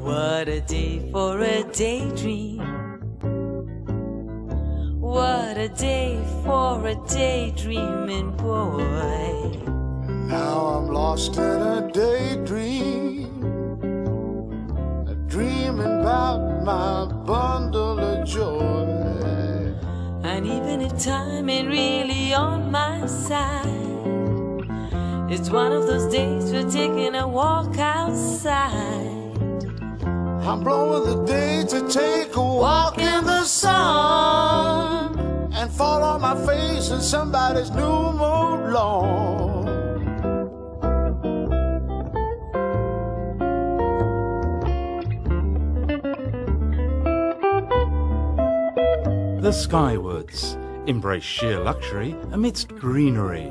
What a day for a daydream. What a day for a daydreaming boy. Now I'm lost in a daydream, dreaming about my bundle of joy. And even if time ain't really on my side, it's one of those days for taking a walk outside. I'm blowing the day to take a walk in the sun and fall on my face in somebody's new mode lawn. The Skywoods embrace sheer luxury amidst greenery.